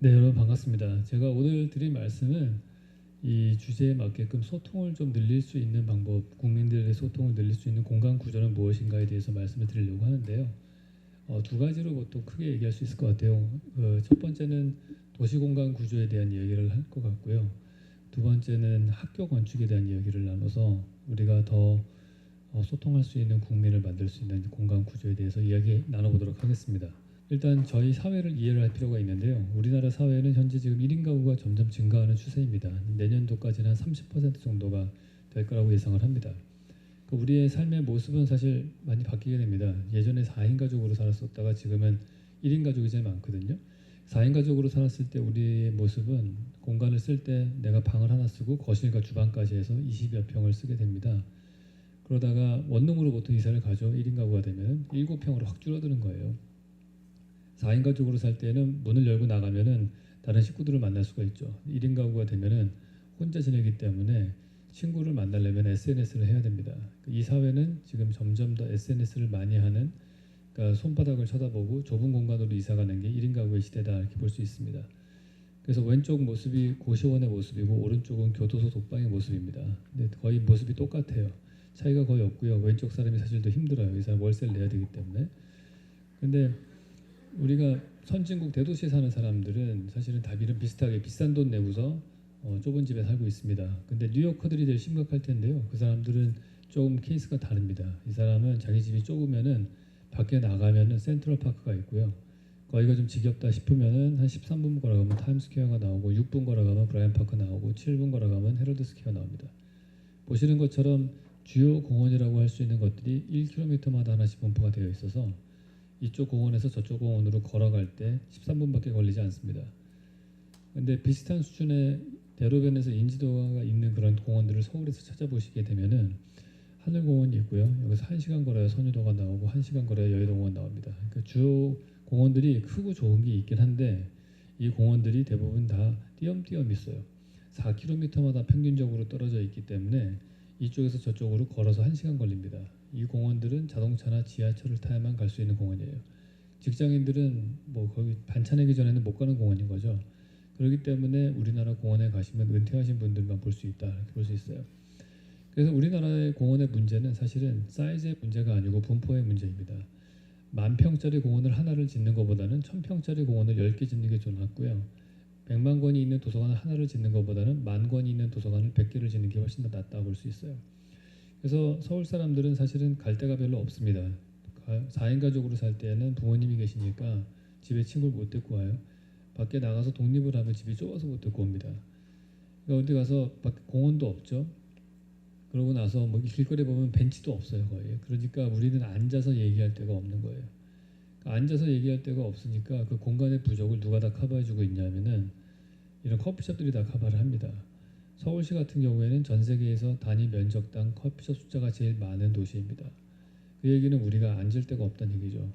네, 여러분 반갑습니다. 제가 오늘 드릴 말씀은 이 주제에 맞게끔 소통을 좀 늘릴 수 있는 방법, 국민들의 소통을 늘릴 수 있는 공간 구조는 무엇인가에 대해서 말씀을 드리려고 하는데요. 두 가지로 보통 크게 얘기할 수 있을 것 같아요. 첫 번째는 도시 공간 구조에 대한 이야기를 할 것 같고요. 두 번째는 학교 건축에 대한 이야기를 나눠서 우리가 더 소통할 수 있는 국민을 만들 수 있는 공간 구조에 대해서 이야기 나눠보도록 하겠습니다. 일단 저희 사회를 이해를 할 필요가 있는데요. 우리나라 사회는 현재 지금 1인 가구가 점점 증가하는 추세입니다. 내년도까지는 한 30% 정도가 될 거라고 예상을 합니다. 우리의 삶의 모습은 사실 많이 바뀌게 됩니다. 예전에 4인 가족으로 살았었다가 지금은 1인 가족이 제일 많거든요. 4인 가족으로 살았을 때 우리의 모습은 공간을 쓸 때 내가 방을 하나 쓰고 거실과 주방까지 해서 20여 평을 쓰게 됩니다. 그러다가 원룸으로 보통 이사를 가죠. 1인 가구가 되면 7평으로 확 줄어드는 거예요. 4인 가족으로 살 때는 문을 열고 나가면은 다른 식구들을 만날 수가 있죠. 1인 가구가 되면은 혼자 지내기 때문에 친구를 만나려면 SNS를 해야 됩니다. 이 사회는 지금 점점 더 SNS를 많이 하는, 그러니까 손바닥을 쳐다보고 좁은 공간으로 이사가는 게 1인 가구의 시대다 이렇게 볼 수 있습니다. 그래서 왼쪽 모습이 고시원의 모습이고 오른쪽은 교도소 독방의 모습입니다. 근데 거의 모습이 똑같아요. 차이가 거의 없고요. 왼쪽 사람이 사실 더 힘들어요. 이 사람 월세를 내야 되기 때문에. 근데 우리가 선진국 대도시에 사는 사람들은 사실은 다 이런 비슷하게 비싼 돈 내고서 좁은 집에 살고 있습니다. 근데 뉴요커들이 제일 심각할 텐데요. 그 사람들은 조금 케이스가 다릅니다. 이 사람은 자기 집이 좁으면은 밖에 나가면은 센트럴파크가 있고요. 거기가 좀 지겹다 싶으면은 한 13분 걸어가면 타임스퀘어가 나오고 6분 걸어가면 브라이언파크 나오고 7분 걸어가면 헤럴드 스퀘어 나옵니다. 보시는 것처럼 주요 공원이라고 할 수 있는 것들이 1km마다 하나씩 분포가 되어 있어서 이쪽 공원에서 저쪽 공원으로 걸어갈 때 13분밖에 걸리지 않습니다. 근데 비슷한 수준의 대로변에서 인지도가 있는 그런 공원들을 서울에서 찾아보시게 되면은 하늘공원이 있고요. 여기서 1시간 걸어야 선유도가 나오고 1시간 걸어야 여의도공원 나옵니다. 그러니까 주요 공원들이 크고 좋은 게 있긴 한데 이 공원들이 대부분 다 띄엄띄엄 있어요. 4km마다 평균적으로 떨어져 있기 때문에 이쪽에서 저쪽으로 걸어서 1시간 걸립니다. 이 공원들은 자동차나 지하철을 타야만 갈 수 있는 공원이에요. 직장인들은 뭐 거기 반찬하기 전에는 못 가는 공원인 거죠. 그렇기 때문에 우리나라 공원에 가시면 은퇴하신 분들만 볼 수 있다 이렇게 볼 수 있어요. 그래서 우리나라의 공원의 문제는 사실은 사이즈의 문제가 아니고 분포의 문제입니다. 10,000평짜리 공원을 하나를 짓는 것보다는 1,000평짜리 공원을 10개 짓는 게 좀 낫고요. 100만 권이 있는 도서관을 하나를 짓는 것보다는 10,000권이 있는 도서관을 100개를 짓는 게 훨씬 더 낫다고 볼 수 있어요. 그래서 서울 사람들은 사실은 갈 데가 별로 없습니다. 4인 가족으로 살 때는 부모님이 계시니까 집에 친구를 못 데리고 와요. 밖에 나가서 독립을 하면 집이 좁아서 못 데리고 옵니다. 그러니까 어디 가서 공원도 없죠. 그러고 나서 뭐 길거리에 보면 벤치도 없어요 거의. 그러니까 우리는 앉아서 얘기할 데가 없는 거예요. 그러니까 앉아서 얘기할 데가 없으니까 그 공간의 부족을 누가 다 커버해주고 있냐면은 이런 커피숍들이 다 커버를 합니다. 서울시 같은 경우에는 전 세계에서 단위 면적당 커피숍 숫자가 제일 많은 도시입니다. 그 얘기는 우리가 앉을 데가 없다는 얘기죠.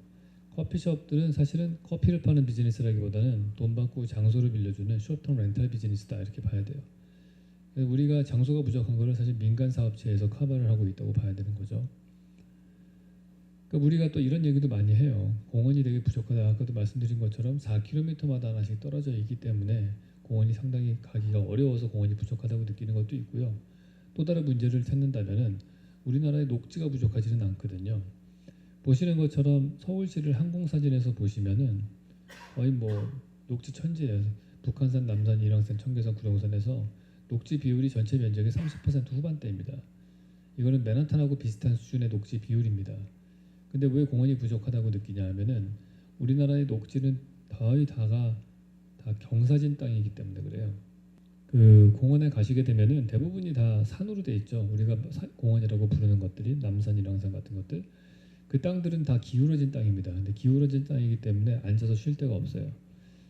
커피숍들은 사실은 커피를 파는 비즈니스라기보다는 돈 받고 장소를 빌려주는 쇼텀 렌탈 비즈니스다 이렇게 봐야 돼요. 우리가 장소가 부족한 거를 사실 민간 사업체에서 커버를 하고 있다고 봐야 되는 거죠. 그러니까 우리가 또 이런 얘기도 많이 해요. 공원이 되게 부족하다. 아까도 말씀드린 것처럼 4km마다 하나씩 떨어져 있기 때문에 공원이 상당히 가기가 어려워서 공원이 부족하다고 느끼는 것도 있고요. 또 다른 문제를 찾는다면은 우리나라의 녹지가 부족하지는 않거든요. 보시는 것처럼 서울시를 항공사진에서 보시면은 거의 뭐 녹지 천지예요. 북한산, 남산, 일왕산, 청계산, 구룡산에서 녹지 비율이 전체 면적의 30% 후반대입니다. 이거는 맨하탄하고 비슷한 수준의 녹지 비율입니다. 근데 왜 공원이 부족하다고 느끼냐 하면은 우리나라의 녹지는 거의 다가 다 경사진 땅이기 때문에 그래요. 그 공원에 가시게 되면은 대부분이 다 산으로 돼 있죠. 우리가 공원이라고 부르는 것들이 남산, 일왕산 같은 것들. 그 땅들은 다 기울어진 땅입니다. 근데 기울어진 땅이기 때문에 앉아서 쉴 데가 없어요.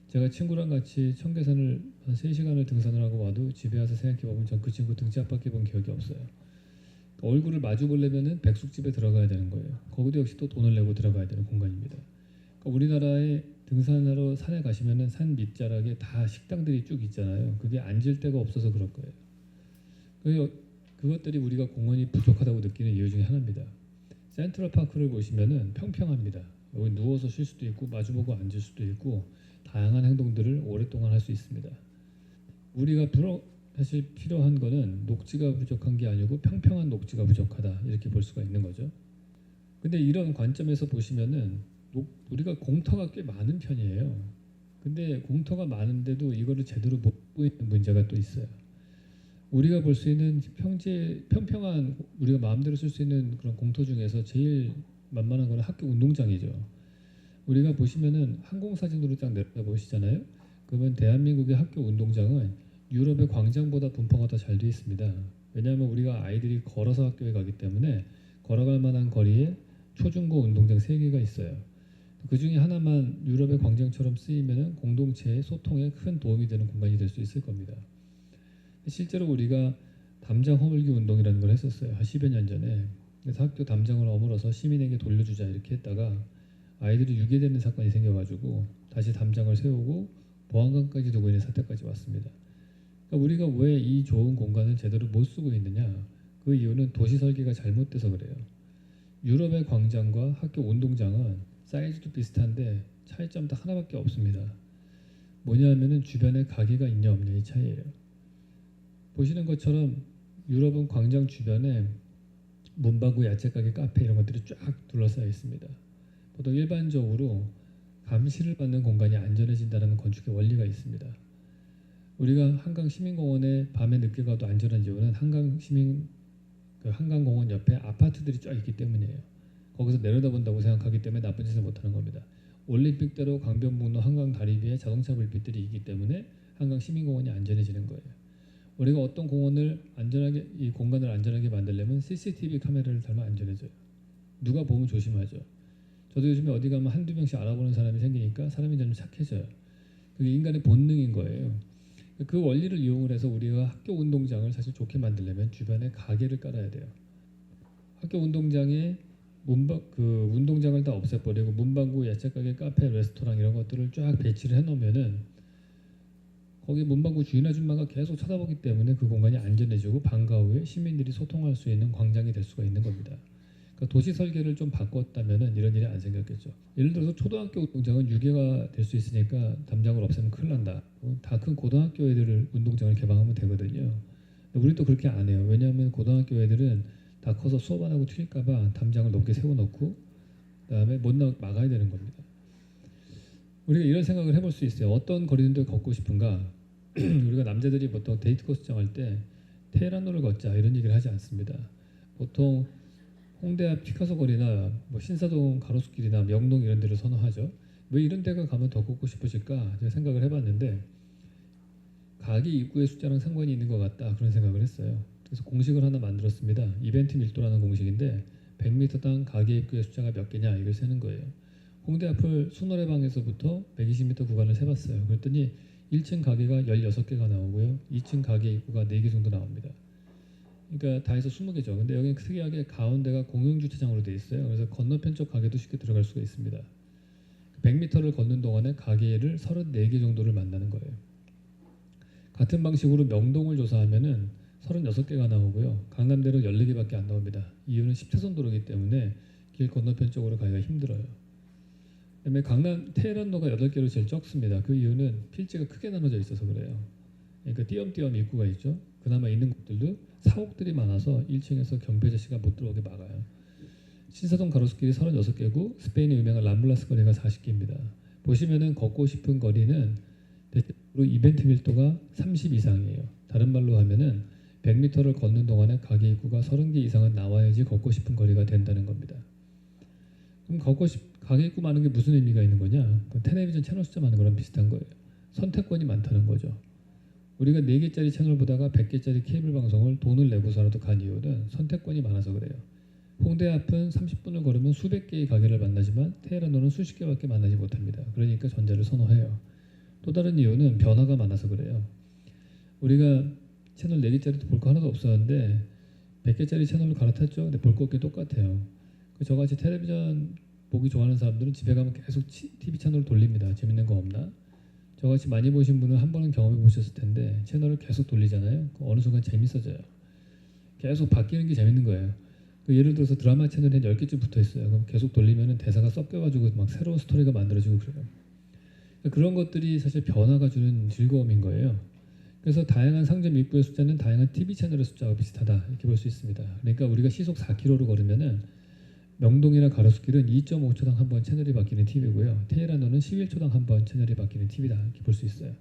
제가 친구랑 같이 청계산을 한 3시간을 등산을 하고 와도 집에 와서 생각해보면 전 그 친구 등짝 밖에 본 기억이 없어요. 얼굴을 마주 보려면은 백숙집에 들어가야 되는 거예요. 거기도 역시 또 돈을 내고 들어가야 되는 공간입니다. 그러니까 우리나라에 등산하러 산에 가시면은 산 밑자락에 다 식당들이 쭉 있잖아요. 그게 앉을 데가 없어서 그럴 거예요. 그래서 그것들이 우리가 공원이 부족하다고 느끼는 이유 중에 하나입니다. 센트럴파크를 보시면은 평평합니다. 여기 누워서 쉴 수도 있고 마주보고 앉을 수도 있고 다양한 행동들을 오랫동안 할 수 있습니다. 우리가 사실 필요한 거는 녹지가 부족한 게 아니고 평평한 녹지가 부족하다 이렇게 볼 수가 있는 거죠. 근데 이런 관점에서 보시면은 우리가 공터가 꽤 많은 편이에요. 근데 공터가 많은데도 이거를 제대로 못 보이는 문제가 또 있어요. 우리가 볼 수 있는 평평한 우리가 마음대로 쓸 수 있는 그런 공터 중에서 제일 만만한 거는 학교 운동장이죠. 우리가 보시면은 항공사진으로 딱 내려다 보시잖아요. 그러면 대한민국의 학교 운동장은 유럽의 광장보다 분포가 더 잘 되어 있습니다. 왜냐하면 우리가 아이들이 걸어서 학교에 가기 때문에 걸어갈 만한 거리에 초중고 운동장 3개가 있어요. 그 중에 하나만 유럽의 광장처럼 쓰이면 공동체의 소통에 큰 도움이 되는 공간이 될 수 있을 겁니다. 실제로 우리가 담장 허물기 운동이라는 걸 했었어요. 한 10여 년 전에. 그래서 학교 담장을 허물어서 시민에게 돌려주자 이렇게 했다가 아이들이 유괴되는 사건이 생겨가지고 다시 담장을 세우고 보안관까지 두고 있는 사태까지 왔습니다. 그러니까 우리가 왜 이 좋은 공간을 제대로 못 쓰고 있느냐? 그 이유는 도시 설계가 잘못돼서 그래요. 유럽의 광장과 학교 운동장은 사이즈도 비슷한데 차이점 딱 하나밖에 없습니다. 뭐냐면은 주변에 가게가 있냐 없냐 이 차이예요. 보시는 것처럼 유럽은 광장 주변에 문방구, 야채가게, 카페 이런 것들이 쫙 둘러싸여 있습니다. 보통 일반적으로 감시를 받는 공간이 안전해진다는 건축의 원리가 있습니다. 우리가 한강시민공원에 밤에 늦게 가도 안전한 이유는 한강공원 옆에 아파트들이 쫙 있기 때문이에요. 거기서 내려다본다고 생각하기 때문에 나쁜 짓을 못하는 겁니다. 올림픽대로, 강변북로, 한강 다리비에 자동차 불빛들이 있기 때문에 한강시민공원이 안전해지는 거예요. 우리가 어떤 이 공간을 안전하게 만들려면 CCTV 카메라를 달면 안전해져요. 누가 보면 조심하죠. 저도 요즘에 어디 가면 한두 명씩 알아보는 사람이 생기니까 사람이 점점 착해져요. 그게 인간의 본능인 거예요. 그 원리를 이용을 해서 우리가 학교 운동장을 사실 좋게 만들려면 주변에 가게를 깔아야 돼요. 학교 운동장에 운동장을 다 없애버리고 문방구, 야채가게, 카페, 레스토랑 이런 것들을 쫙 배치를 해놓으면은 거기 문방구 주인 아줌마가 계속 쳐다보기 때문에 그 공간이 안전해지고 방과 후에 시민들이 소통할 수 있는 광장이 될 수가 있는 겁니다. 그러니까 도시 설계를 좀 바꿨다면은 이런 일이 안 생겼겠죠. 예를 들어서 초등학교 운동장은 유괴가 될 수 있으니까 담장을 없애면 큰일 난다. 다 큰 고등학교 애들을 운동장을 개방하면 되거든요. 우리 또 그렇게 안 해요. 왜냐하면 고등학교 애들은 다 커서 수업 안 하고 튈까봐 담장을 높게 세워놓고 그다음에 못 나오게 막아야 되는 겁니다. 우리가 이런 생각을 해볼 수 있어요. 어떤 거리를 걷고 싶은가? 우리가 남자들이 보통 데이트 코스 정할 때 테헤란로를 걷자 이런 얘기를 하지 않습니다. 보통 홍대 앞 피카소 거리나 신사동 가로수길이나 명동 이런 데를 선호하죠. 왜 이런 데가 가면 더 걷고 싶으실까? 제가 생각을 해봤는데 가게 입구의 숫자랑 상관이 있는 것 같다 그런 생각을 했어요. 그래서 공식을 하나 만들었습니다. 이벤트 밀도라는 공식인데 100m당 가게 입구의 숫자가 몇 개냐 이걸 세는 거예요. 홍대 앞을 수노래방에서부터 120m 구간을 세봤어요. 그랬더니 1층 가게가 16개가 나오고요. 2층 가게 입구가 4개 정도 나옵니다. 그러니까 다 해서 20개죠. 근데 여기는 특이하게 가운데가 공용주차장으로 되어 있어요. 그래서 건너편 쪽 가게도 쉽게 들어갈 수가 있습니다. 100m를 걷는 동안에 가게를 34개 정도를 만나는 거예요. 같은 방식으로 명동을 조사하면은 36개가 나오고요. 강남대로 14개밖에 안 나옵니다. 이유는 10차선 도로이기 때문에 길 건너편 쪽으로 가기가 힘들어요. 그다음에 강남 테헤란로가 8개로 제일 적습니다. 그 이유는 필지가 크게 나눠져 있어서 그래요. 그러니까 띄엄띄엄 입구가 있죠. 그나마 있는 곳들도 사옥들이 많아서 1층에서 경비 아저씨가 못 들어오게 막아요. 신사동 가로수길이 36개고 스페인의 유명한 람블라스 거리가 40개입니다. 보시면은 걷고 싶은 거리는 대체로 이벤트 밀도가 30 이상이에요. 다른 말로 하면은 100m를 걷는 동안에 가게 입구가 30개 이상은 나와야지 걷고 싶은 거리가 된다는 겁니다. 그럼 가게 입구 많은 게 무슨 의미가 있는 거냐? 텔레비전 채널 숫자 많은 거랑 비슷한 거예요. 선택권이 많다는 거죠. 우리가 4개짜리 채널 보다가 100개짜리 케이블 방송을 돈을 내고서라도 간 이유는 선택권이 많아서 그래요. 홍대 앞은 30분을 걸으면 수백 개의 가게를 만나지만 테헤란로는 수십 개밖에 만나지 못합니다. 그러니까 전자를 선호해요. 또 다른 이유는 변화가 많아서 그래요. 우리가 채널 4개짜리도 볼 거 하나도 없었는데 100개짜리 채널로 갈아탔죠. 근데 볼 거 없게 똑같아요. 저같이 텔레비전 보기 좋아하는 사람들은 집에 가면 계속 TV 채널을 돌립니다. 재밌는 거 없나? 저같이 많이 보신 분은 한 번은 경험해 보셨을 텐데 채널을 계속 돌리잖아요. 어느 순간 재밌어져요. 계속 바뀌는 게 재밌는 거예요. 그 예를 들어서 드라마 채널에 10개쯤 붙어 있어요. 그럼 계속 돌리면은 대사가 섞여가지고 막 새로운 스토리가 만들어지고 그래요. 그런 것들이 사실 변화가 주는 즐거움인 거예요. 그래서 다양한 상점 입구의 숫자는 다양한 TV 채널의 숫자와 비슷하다 이렇게 볼 수 있습니다. 그러니까 우리가 시속 4km로 걸으면은 명동이나 가로수길은 2.5초당 한 번 채널이 바뀌는 TV고요. 테헤란호는 11초당 한 번 채널이 바뀌는 TV다 이렇게 볼 수 있어요.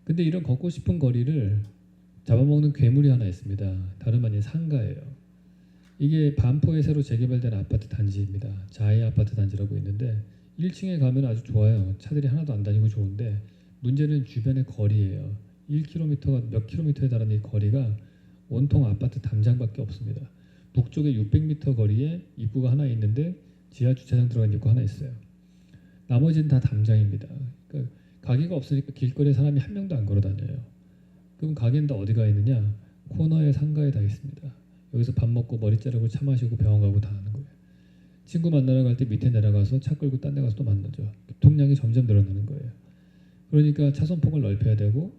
근데 이런 걷고 싶은 거리를 잡아먹는 괴물이 하나 있습니다. 다름 아닌 상가예요. 이게 반포에 새로 재개발된 아파트 단지입니다. 자해 아파트 단지라고 있는데 1층에 가면 아주 좋아요. 차들이 하나도 안 다니고 좋은데 문제는 주변의 거리예요. 1km가 몇 킬로미터에 달하는 이 거리가 온통 아파트 담장밖에 없습니다. 북쪽에 600m 거리에 입구가 하나 있는데 지하 주차장 들어간 입구 하나 있어요. 나머지는 다 담장입니다. 그러니까 가게가 없으니까 길거리에 사람이 한 명도 안 걸어 다녀요. 그럼 가게는 다 어디가 있느냐? 코너에 상가에 다 있습니다. 여기서 밥 먹고 머리 자르고 차 마시고 병원 가고 다 하는 거예요. 친구 만나러 갈 때 밑에 내려가서 차 끌고 딴 데 가서 또 만나죠. 교통량이 점점 늘어나는 거예요. 그러니까 차선폭을 넓혀야 되고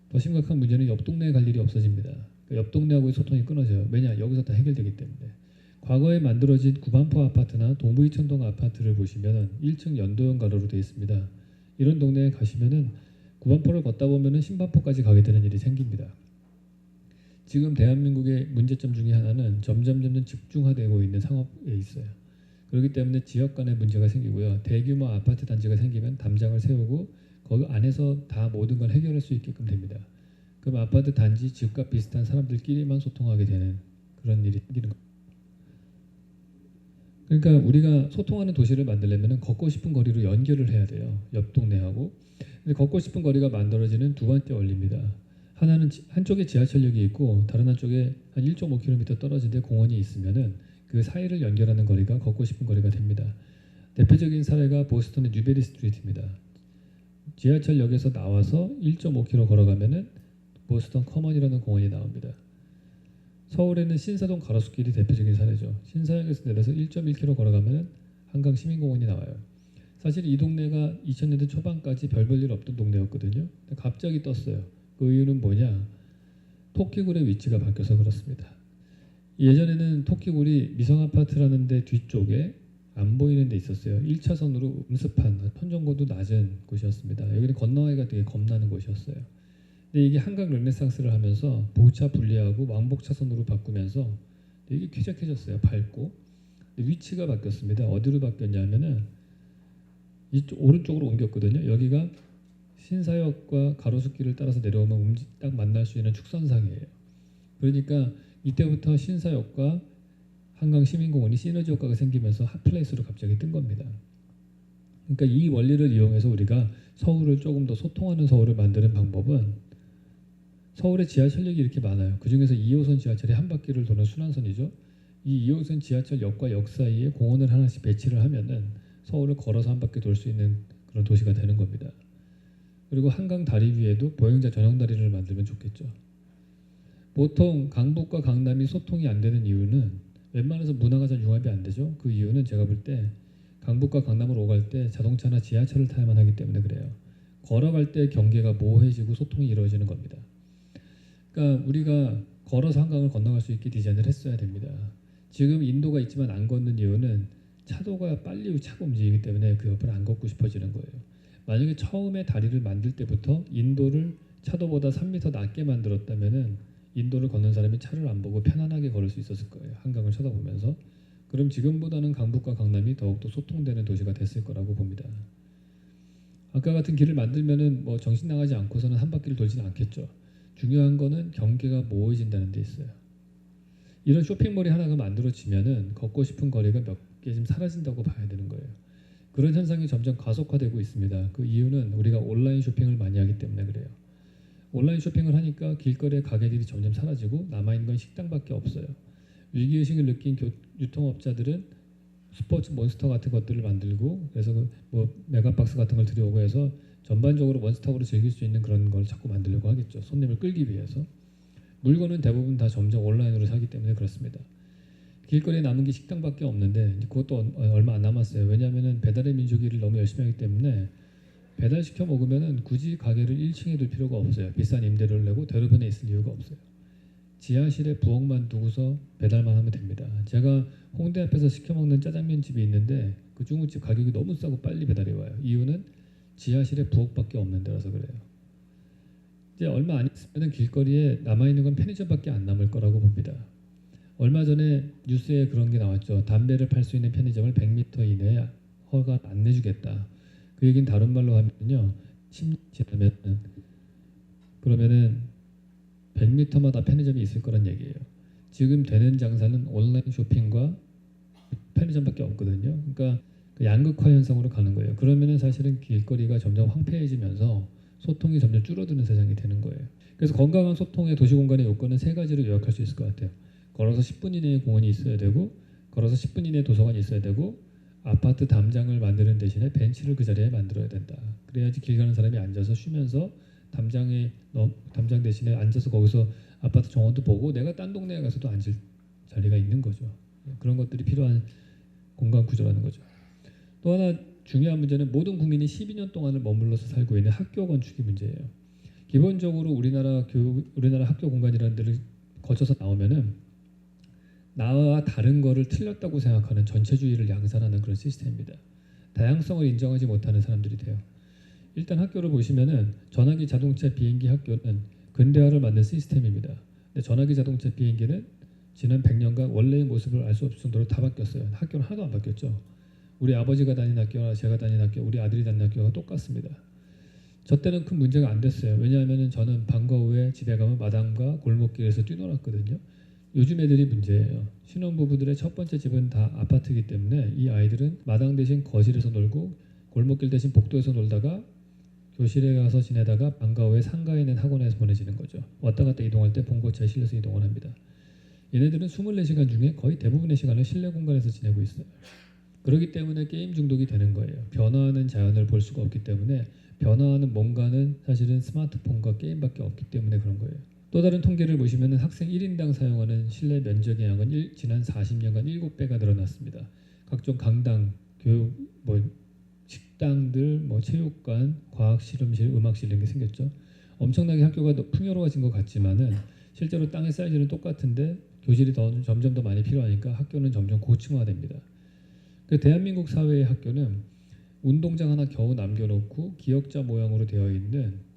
더 심각한 문제는 옆 동네에 갈 일이 없어집니다. 그러니까 옆 동네하고의 소통이 끊어져요. 왜냐? 여기서 다 해결되기 때문에. 과거에 만들어진 구반포 아파트나 동부이천동 아파트를 보시면 1층 연도형 가로로 되어 있습니다. 이런 동네에 가시면은 구반포를 걷다 보면은 신반포까지 가게 되는 일이 생깁니다. 지금 대한민국의 문제점 중에 하나는 점점 집중화되고 있는 상업에 있어요. 그렇기 때문에 지역 간의 문제가 생기고요. 대규모 아파트 단지가 생기면 담장을 세우고 거기 안에서 다 모든 걸 해결할 수 있게끔 됩니다. 그럼 아파트 단지 집과 비슷한 사람들끼리만 소통하게 되는 그런 일이 생기는 거예요. 그러니까 우리가 소통하는 도시를 만들려면 걷고 싶은 거리로 연결을 해야 돼요. 옆 동네하고. 근데 걷고 싶은 거리가 만들어지는 두 번째 원리입니다. 하나는 한쪽에 지하철역이 있고 다른 한쪽에 한 1.5km 떨어진 데 공원이 있으면은 그 사이를 연결하는 거리가 걷고 싶은 거리가 됩니다. 대표적인 사례가 보스턴의 뉴베리 스트리트입니다. 지하철역에서 나와서 1.5km 걸어가면은 보스턴 커먼이라는 공원이 나옵니다. 서울에는 신사동 가로수길이 대표적인 사례죠. 신사역에서 내려서 1.1km 걸어가면 한강 시민공원이 나와요. 사실 이 동네가 2000년대 초반까지 별 볼 일 없던 동네였거든요. 갑자기 떴어요. 그 이유는 뭐냐? 토끼굴의 위치가 바뀌어서 그렇습니다. 예전에는 토끼굴이 미성아파트라는 데 뒤쪽에 안 보이는 데 있었어요. 1차선으로 음습한 편정고도 낮은 곳이었습니다. 여기는 건너가기가 되게 겁나는 곳이었어요. 근데 이게 한강 르네상스를 하면서 보차 분리하고 왕복 차선으로 바꾸면서 되게 쾌적해졌어요. 밝고. 위치가 바뀌었습니다. 어디로 바뀌었냐면은 이쪽 오른쪽으로 옮겼거든요. 여기가 신사역과 가로수길을 따라서 내려오면 딱 만날 수 있는 축선상이에요. 그러니까 이때부터 신사역과 한강 시민공원이 시너지 효과가 생기면서 핫플레이스로 갑자기 뜬 겁니다. 그러니까 이 원리를 이용해서 우리가 서울을 조금 더 소통하는 서울을 만드는 방법은 서울에 지하철역이 이렇게 많아요. 그중에서 2호선 지하철이 한 바퀴를 도는 순환선이죠. 이 2호선 지하철역과 역 사이에 공원을 하나씩 배치를 하면은 서울을 걸어서 한 바퀴 돌 수 있는 그런 도시가 되는 겁니다. 그리고 한강 다리 위에도 보행자 전용 다리를 만들면 좋겠죠. 보통 강북과 강남이 소통이 안 되는 이유는 웬만해서 문화가 잘 융합이 안 되죠. 그 이유는 제가 볼 때 강북과 강남으로 오갈 때 자동차나 지하철을 타야만 하기 때문에 그래요. 걸어갈 때 경계가 모호해지고 소통이 이루어지는 겁니다. 그러니까 우리가 걸어서 한강을 건너갈 수 있게 디자인을 했어야 됩니다. 지금 인도가 있지만 안 걷는 이유는 차도가 빨리 차고 움직이기 때문에 그 옆을 안 걷고 싶어지는 거예요. 만약에 처음에 다리를 만들 때부터 인도를 차도보다 3m 낮게 만들었다면은 인도를 걷는 사람이 차를 안 보고 편안하게 걸을 수 있었을 거예요. 한강을 쳐다보면서. 그럼 지금보다는 강북과 강남이 더욱더 소통되는 도시가 됐을 거라고 봅니다. 아까 같은 길을 만들면은 뭐 정신 나가지 않고서는 한 바퀴를 돌지는 않겠죠. 중요한 거는 경계가 모호해진다는 데 있어요. 이런 쇼핑몰이 하나가 만들어지면은 걷고 싶은 거리가 몇 개 좀 사라진다고 봐야 되는 거예요. 그런 현상이 점점 가속화되고 있습니다. 그 이유는 우리가 온라인 쇼핑을 많이 하기 때문에 그래요. 온라인 쇼핑을 하니까 길거리에 가게들이 점점 사라지고 남아있는 건 식당밖에 없어요. 위기의식을 느낀 유통업자들은 스포츠 몬스터 같은 것들을 만들고 그래서 뭐 메가박스 같은 걸 들여오고 해서 전반적으로 원스톱으로 즐길 수 있는 그런 걸 자꾸 만들려고 하겠죠. 손님을 끌기 위해서. 물건은 대부분 다 점점 온라인으로 사기 때문에 그렇습니다. 길거리에 남은 게 식당밖에 없는데 그것도 얼마 안 남았어요. 왜냐하면 배달의 민족이를 너무 열심히 하기 때문에 배달시켜 먹으면 굳이 가게를 1층에 둘 필요가 없어요. 비싼 임대료를 내고 대로변에 있을 이유가 없어요. 지하실에 부엌만 두고서 배달만 하면 됩니다. 제가 홍대 앞에서 시켜 먹는 짜장면 집이 있는데 그 중국집 가격이 너무 싸고 빨리 배달이 와요. 이유는 지하실에 부엌밖에 없는 데라서 그래요. 이제 얼마 안 있으면 길거리에 남아있는 건 편의점밖에 안 남을 거라고 봅니다. 얼마 전에 뉴스에 그런 게 나왔죠. 담배를 팔 수 있는 편의점을 100m 이내에 허가 안 내주겠다. 그 얘기는 다른 말로 하면요. 10년 지나면 그러면은 100m마다 편의점이 있을 거란 얘기예요. 지금 되는 장사는 온라인 쇼핑과 편의점밖에 없거든요. 그러니까 그 양극화 현상으로 가는 거예요. 그러면은 사실은 길거리가 점점 황폐해지면서 소통이 점점 줄어드는 세상이 되는 거예요. 그래서 건강한 소통의 도시공간의 요건은 세 가지로 요약할 수 있을 것 같아요. 걸어서 10분 이내에 공원이 있어야 되고, 걸어서 10분 이내에 도서관이 있어야 되고, 아파트 담장을 만드는 대신에 벤치를 그 자리에 만들어야 된다. 그래야지 길 가는 사람이 앉아서 쉬면서 담장 대신에 앉아서 거기서 아파트 정원도 보고 내가 딴 동네에 가서도 앉을 자리가 있는 거죠. 그런 것들이 필요한 공간 구조라는 거죠. 또 하나 중요한 문제는 모든 국민이 12년 동안을 머물러서 살고 있는 학교 건축이 문제예요. 기본적으로 우리나라 학교 공간이라는 데를 거쳐서 나오면은 나와 다른 거를 틀렸다고 생각하는 전체주의를 양산하는 그런 시스템입니다. 다양성을 인정하지 못하는 사람들이 돼요. 일단 학교를 보시면은 전화기, 자동차, 비행기 학교는 근대화를 만든 시스템입니다. 근데 전화기, 자동차, 비행기는 지난 100년간 원래의 모습을 알 수 없을 정도로 다 바뀌었어요. 학교는 하나도 안 바뀌었죠. 우리 아버지가 다닌 학교나 제가 다닌 학교, 우리 아들이 다닌 학교가 똑같습니다. 저 때는 큰 문제가 안 됐어요. 왜냐하면 저는 방과 후에 집에 가면 마당과 골목길에서 뛰놀았거든요. 요즘 애들이 문제예요. 신혼부부들의 첫 번째 집은 다 아파트이기 때문에 이 아이들은 마당 대신 거실에서 놀고 골목길 대신 복도에서 놀다가 교실에 가서 지내다가 방과 후에 상가에 있는 학원에서 보내지는 거죠. 왔다 갔다 이동할 때 봉고차에 실려서 이동을 합니다. 얘네들은 24시간 중에 거의 대부분의 시간을 실내 공간에서 지내고 있어요. 그렇기 때문에 게임 중독이 되는 거예요. 변화하는 자연을 볼 수가 없기 때문에 변화하는 뭔가는 사실은 스마트폰과 게임밖에 없기 때문에 그런 거예요. 또 다른 통계를 보시면 학생 1인당 사용하는 실내 면적의 양은 지난 40년간 7배가 늘어났습니다. 각종 강당, 교육, 식당들, 체육관, 과학실험실, 음악실 이런 게 생겼죠. 엄청나게 학교가 풍요로워진 것 같지만은 실제로 땅의 사이즈는 똑같은데 교실이 점점 더 많이 필요하니까 학교는 점점 고층화됩니다. 그 대한민국 사회의 학교는 운동장 하나 겨우 남겨놓고 기역자 모양으로 되어 있는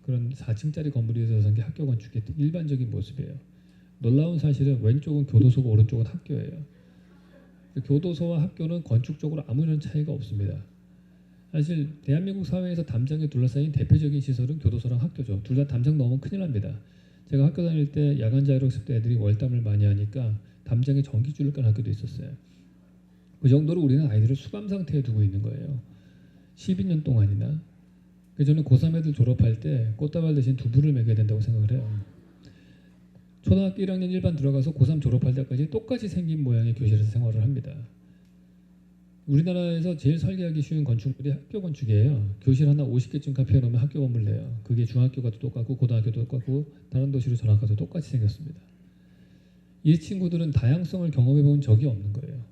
그런 4층짜리 건물이 들어선 게 학교 건축의 일반적인 모습이에요. 놀라운 사실은 왼쪽은 교도소고 오른쪽은 학교예요. 교도소와 학교는 건축적으로 아무런 차이가 없습니다. 사실 대한민국 사회에서 담장에 둘러싸인 대표적인 시설은 교도소랑 학교죠. 둘 다 담장 넘으면 큰일 납니다. 제가 학교 다닐 때 야간 자율학습 때 애들이 월담을 많이 하니까 담장에 전기줄을 깐 학교도 있었어요. 그 정도로 우리는 아이들을 수감 상태에 두고 있는 거예요. 12년 동안이나. 그래서 저는 고3 애들 졸업할 때 꽃다발 대신 두부를 먹여야 된다고 생각을 해요. 초등학교 1학년 일반 들어가서 고3 졸업할 때까지 똑같이 생긴 모양의 교실에서 생활을 합니다. 우리나라에서 제일 설계하기 쉬운 건축물이 학교 건축이에요. 교실 하나 50개쯤 폐해놓으면 학교 건물 내요. 그게 중학교가 똑같고 고등학교도 똑같고 다른 도시로 전학 가도 똑같이 생겼습니다. 이 친구들은 다양성을 경험해본 적이 없는 거예요.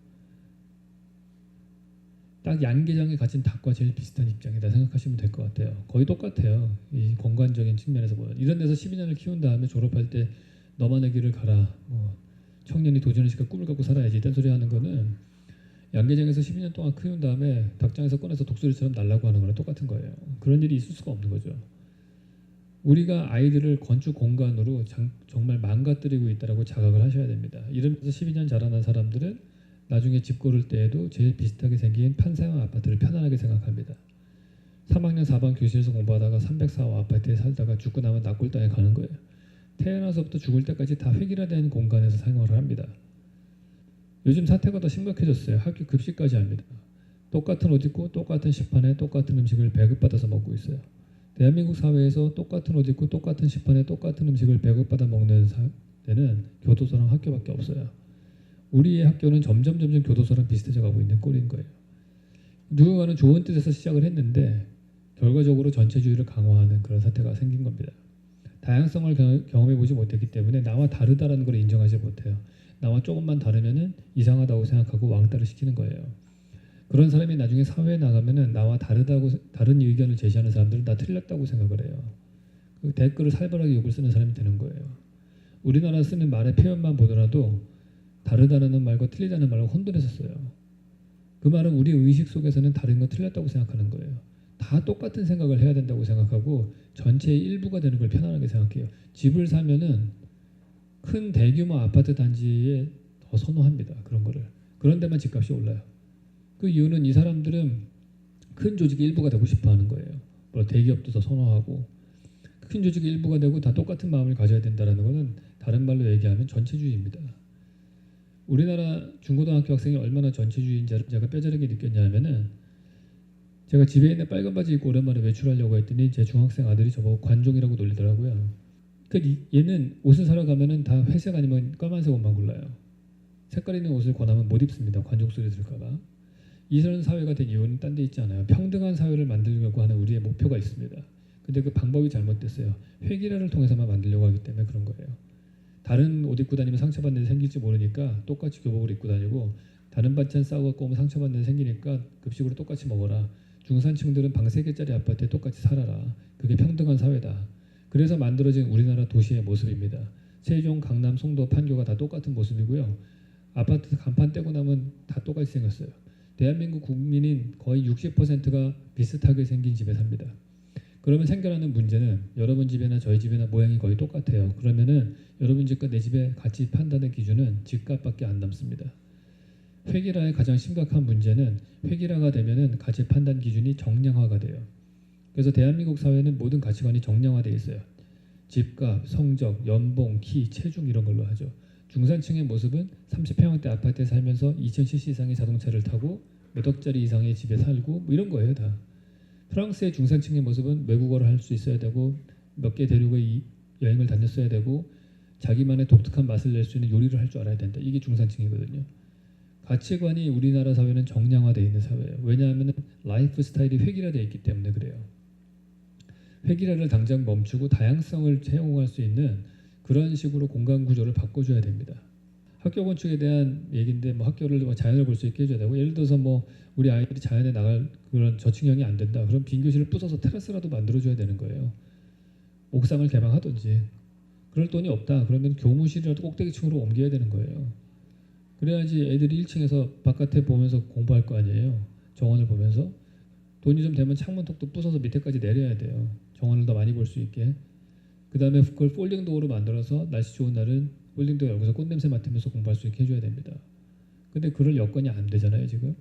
딱 양계장에 갇힌 닭과 제일 비슷한 입장이다 생각하시면 될 것 같아요. 거의 똑같아요. 이 공간적인 측면에서 보면. 이런 데서 12년을 키운 다음에 졸업할 때 너만의 길을 가라. 청년이 도전의 시간 꿈을 갖고 살아야지. 이딴 소리 하는 거는 양계장에서 12년 동안 키운 다음에 닭장에서 꺼내서 독수리처럼 날라고 하는 거랑 똑같은 거예요. 그런 일이 있을 수가 없는 거죠. 우리가 아이들을 건축 공간으로 정말 망가뜨리고 있다고 자각을 하셔야 됩니다. 이러면서 12년 자라난 사람들은 나중에 집 고를 때에도 제일 비슷하게 생긴 판사형 아파트를 편안하게 생각합니다. 3학년 4반 교실에서 공부하다가 304호 아파트에 살다가 죽고 나면 납골 땅에 가는 거예요. 태어나서부터 죽을 때까지 다 획일화된 공간에서 생활을 합니다. 요즘 사태가 더 심각해졌어요. 학교 급식까지 합니다. 똑같은 옷 입고 똑같은 식판에 똑같은 음식을 배급받아서 먹고 있어요. 대한민국 사회에서 똑같은 옷 입고 똑같은 식판에 똑같은 음식을 배급받아 먹는 데는 교도소랑 학교밖에 없어요. 우리의 학교는 점점 교도소랑 비슷해져 가고 있는 꼴인 거예요. 누군가는 좋은 뜻에서 시작을 했는데 결과적으로 전체주의를 강화하는 그런 사태가 생긴 겁니다. 다양성을 경험해보지 못했기 때문에 나와 다르다라는 걸 인정하지 못해요. 나와 조금만 다르면은 이상하다고 생각하고 왕따를 시키는 거예요. 그런 사람이 나중에 사회에 나가면은 나와 다른 의견을 제시하는 사람들은 나 틀렸다고 생각을 해요. 그 댓글을 살벌하게 욕을 쓰는 사람이 되는 거예요. 우리나라 쓰는 말의 표현만 보더라도 다르다는 말과 틀리다는 말을 혼돈해서 써요. 그 말은 우리 의식 속에서는 다른 거 틀렸다고 생각하는 거예요. 다 똑같은 생각을 해야 된다고 생각하고 전체의 일부가 되는 걸 편안하게 생각해요. 집을 사면은 큰 대규모 아파트 단지에 더 선호합니다. 그런 거를. 그런 데만 집값이 올라요. 그 이유는 이 사람들은 큰 조직의 일부가 되고 싶어 하는 거예요. 뭐 대기업도 더 선호하고 큰 조직의 일부가 되고 다 똑같은 마음을 가져야 된다는 것은 다른 말로 얘기하면 전체주의입니다. 우리나라 중고등학교 학생이 얼마나 전체주의인지를 제가 뼈저리게 느꼈냐면은 제가 집에 있는 빨간 바지 입고 오랜만에 외출하려고 했더니 제 중학생 아들이 저보고 관종이라고 놀리더라고요. 그러니까 얘는 옷을 사러 가면은 다 회색 아니면 까만색 옷만 골라요. 색깔 있는 옷을 권하면 못 입습니다. 관종 소리 들을까봐. 이런 사회가 된 이유는 딴 데 있지 않아요. 평등한 사회를 만들려고 하는 우리의 목표가 있습니다. 근데 그 방법이 잘못됐어요. 회기라를 통해서만 만들려고 하기 때문에 그런 거예요. 다른 옷 입고 다니면 상처받는 일 생길지 모르니까 똑같이 교복을 입고 다니고 다른 반찬 싸갖고 오면 상처받는 일 생기니까 급식으로 똑같이 먹어라. 중산층들은 방 3개짜리 아파트에 똑같이 살아라. 그게 평등한 사회다. 그래서 만들어진 우리나라 도시의 모습입니다. 세종, 강남, 송도, 판교가 다 똑같은 모습이고요. 아파트 간판 떼고 나면 다 똑같이 생겼어요. 대한민국 국민인 거의 60%가 비슷하게 생긴 집에 삽니다. 그러면 생겨나는 문제는 여러분 집이나 저희 집이나 모양이 거의 똑같아요. 그러면은 여러분 집과 내 집의 가치 판단의 기준은 집값밖에 안 남습니다. 회기라의 가장 심각한 문제는 회기라가 되면은 가치 판단 기준이 정량화가 돼요. 그래서 대한민국 사회는 모든 가치관이 정량화되어 있어요. 집값, 성적, 연봉, 키, 체중 이런 걸로 하죠. 중산층의 모습은 30평형대 아파트에 살면서 2000cc 이상의 자동차를 타고 몇 억짜리 이상의 집에 살고 뭐 이런 거예요 다. 프랑스의 중산층의 모습은 외국어를 할 수 있어야 되고 몇 개 대륙의 여행을 다녔어야 되고 자기만의 독특한 맛을 낼 수 있는 요리를 할 줄 알아야 된다. 이게 중산층이거든요. 가치관이 우리나라 사회는 정량화되어 있는 사회예요. 왜냐하면 라이프 스타일이 획일화되어 있기 때문에 그래요. 획일화를 당장 멈추고 다양성을 채용할 수 있는 그런 식으로 공간 구조를 바꿔줘야 됩니다. 학교 건축에 대한 얘기인데 뭐 학교를 자연을 볼 수 있게 해줘야 되고 예를 들어서 뭐 우리 아이들이 자연에 나갈 그런 저층형이 안 된다. 그럼 빈 교실을 부숴서 테라스라도 만들어줘야 되는 거예요. 옥상을 개방하든지. 그럴 돈이 없다. 그러면 교무실이라도 꼭대기층으로 옮겨야 되는 거예요. 그래야지 애들이 1층에서 바깥에 보면서 공부할 거 아니에요. 정원을 보면서. 돈이 좀 되면 창문턱도 부숴서 밑에까지 내려야 돼요. 정원을 더 많이 볼 수 있게. 그 다음에 그걸 폴딩 도어로 만들어서 날씨 좋은 날은 폴딩 도어 열고서 꽃냄새 맡으면서 공부할 수 있게 해줘야 됩니다. 근데 그럴 여건이 안 되잖아요 지금.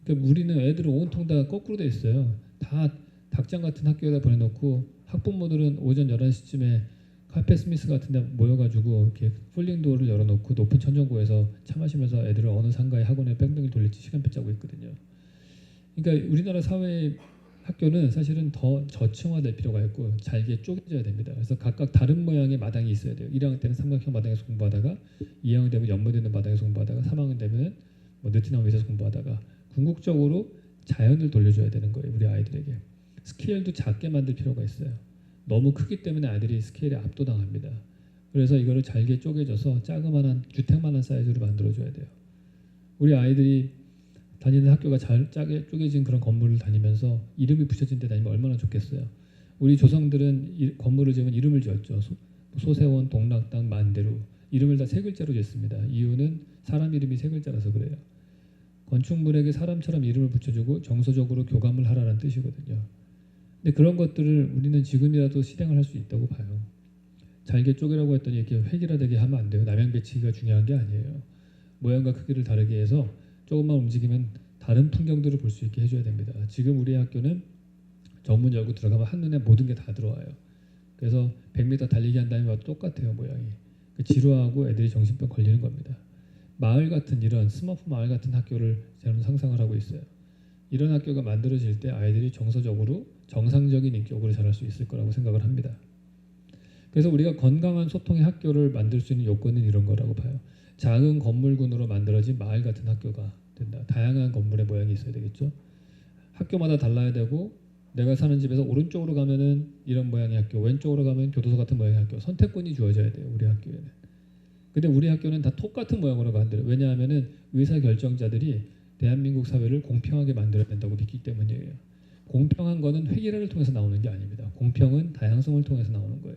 그러니까 우리는 애들은 온통 다 거꾸로 돼 있어요. 다 닭장 같은 학교에다 보내놓고 학부모들은 오전 11시쯤에 카페 스미스 같은 데 모여가지고 이렇게 폴딩 도어를 열어놓고 높은 천정고에서 차 마시면서 애들을 어느 상가의 학원에 뺑뺑이 돌릴지 시간표 짜고 있거든요. 그러니까 우리나라 사회 학교는 사실은 더 저층화될 필요가 있고 잘게 쪼개져야 됩니다. 그래서 각각 다른 모양의 마당이 있어야 돼요. 1학년 때는 삼각형 마당에서 공부하다가 2학년 되면 연못되는 마당에서 공부하다가 3학년 되면 뭐 느티나무 밑에서 공부하다가 궁극적으로 자연을 돌려줘야 되는 거예요. 우리 아이들에게. 스케일도 작게 만들 필요가 있어요. 너무 크기 때문에 아이들이 스케일에 압도당합니다. 그래서 이거를 잘게 쪼개져서 자그마한 주택만한 사이즈로 만들어줘야 돼요. 우리 아이들이 다니는 학교가 잘 짜게 쪼개진 그런 건물을 다니면서 이름이 붙여진 데 다니면 얼마나 좋겠어요. 우리 조상들은 건물을 지으면 이름을 지었죠. 소세원, 동락당, 만대루. 이름을 다 3글자로 지었습니다. 이유는 사람 이름이 3글자라서 그래요. 건축물에게 사람처럼 이름을 붙여주고 정서적으로 교감을 하라는 뜻이거든요. 근데 그런 것들을 우리는 지금이라도 실행을 할 수 있다고 봐요. 잘게 쪼개라고 했더니 이렇게 획일화되게 하면 안 돼요. 남양 배치기가 중요한 게 아니에요. 모양과 크기를 다르게 해서 조금만 움직이면 다른 풍경들을 볼 수 있게 해줘야 됩니다. 지금 우리 학교는 정문 열고 들어가면 한눈에 모든 게 다 들어와요. 그래서 100m 달리기 한 다음에 와도 똑같아요 모양이. 지루하고 애들이 정신병 걸리는 겁니다. 마을 같은 이런 스머프 마을 같은 학교를 저는 상상을 하고 있어요. 이런 학교가 만들어질 때 아이들이 정서적으로 정상적인 인격으로 자랄 수 있을 거라고 생각을 합니다. 그래서 우리가 건강한 소통의 학교를 만들 수 있는 요건은 이런 거라고 봐요. 작은 건물군으로 만들어진 마을 같은 학교가 된다. 다양한 건물의 모양이 있어야 되겠죠. 학교마다 달라야 되고 내가 사는 집에서 오른쪽으로 가면은 이런 모양의 학교, 왼쪽으로 가면 교도소 같은 모양의 학교, 선택권이 주어져야 돼요. 우리 학교에는. 근데 우리 학교는 다 똑같은 모양으로 만들어요. 왜냐하면은 의사결정자들이 대한민국 사회를 공평하게 만들어야 된다고 믿기 때문이에요. 공평한 거는 획일화를 통해서 나오는 게 아닙니다. 공평은 다양성을 통해서 나오는 거예요.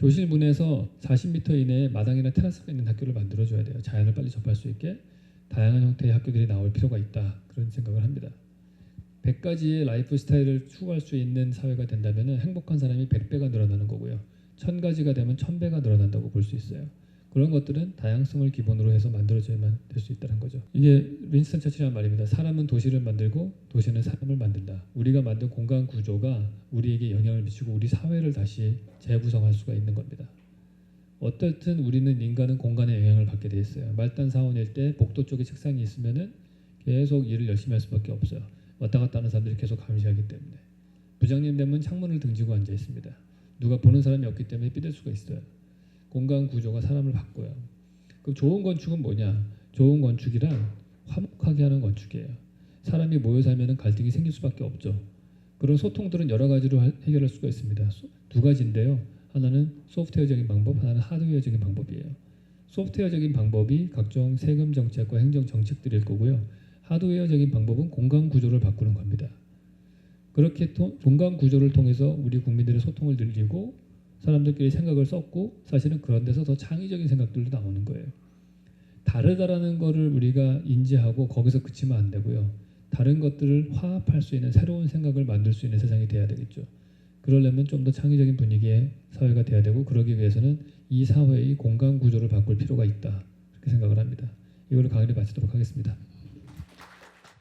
교실 문에서 40m 이내에 마당이나 테라스가 있는 학교를 만들어줘야 돼요. 자연을 빨리 접할 수 있게 다양한 형태의 학교들이 나올 필요가 있다. 그런 생각을 합니다. 100가지의 라이프 스타일을 추구할 수 있는 사회가 된다면 행복한 사람이 100배가 늘어나는 거고요. 1000가지가 되면 1000배가 늘어난다고 볼 수 있어요. 그런 것들은 다양성을 기본으로 해서 만들어져야만 될 수 있다는 거죠. 이게 윈스턴 처칠이라는 말입니다. 사람은 도시를 만들고 도시는 사람을 만든다. 우리가 만든 공간 구조가 우리에게 영향을 미치고 우리 사회를 다시 재구성할 수가 있는 겁니다. 어떻든 우리는 인간은 공간의 영향을 받게 돼 있어요. 말단 사원일 때 복도 쪽에 책상이 있으면은 계속 일을 열심히 할 수밖에 없어요. 왔다 갔다 하는 사람들이 계속 감시하기 때문에. 부장님 되면 창문을 등지고 앉아 있습니다. 누가 보는 사람이 없기 때문에 삐들 수가 있어요. 공간 구조가 사람을 바꿔요. 그럼 좋은 건축은 뭐냐? 좋은 건축이란 화목하게 하는 건축이에요. 사람이 모여 살면 갈등이 생길 수밖에 없죠. 그런 소통들은 여러 가지로 해결할 수가 있습니다. 두 가지인데요. 하나는 소프트웨어적인 방법, 하나는 하드웨어적인 방법이에요. 소프트웨어적인 방법이 각종 세금 정책과 행정 정책들일 거고요. 하드웨어적인 방법은 공간 구조를 바꾸는 겁니다. 그렇게 공간 구조를 통해서 우리 국민들의 소통을 늘리고 사람들끼리 생각을 섞고 사실은 그런 데서 더 창의적인 생각들도 나오는 거예요. 다르다라는 거를 우리가 인지하고 거기서 그치면 안 되고요. 다른 것들을 화합할 수 있는 새로운 생각을 만들 수 있는 세상이 돼야 되겠죠. 그러려면 좀 더 창의적인 분위기의 사회가 돼야 되고 그러기 위해서는 이 사회의 공간 구조를 바꿀 필요가 있다. 그렇게 생각을 합니다. 이걸로 강의를 마치도록 하겠습니다.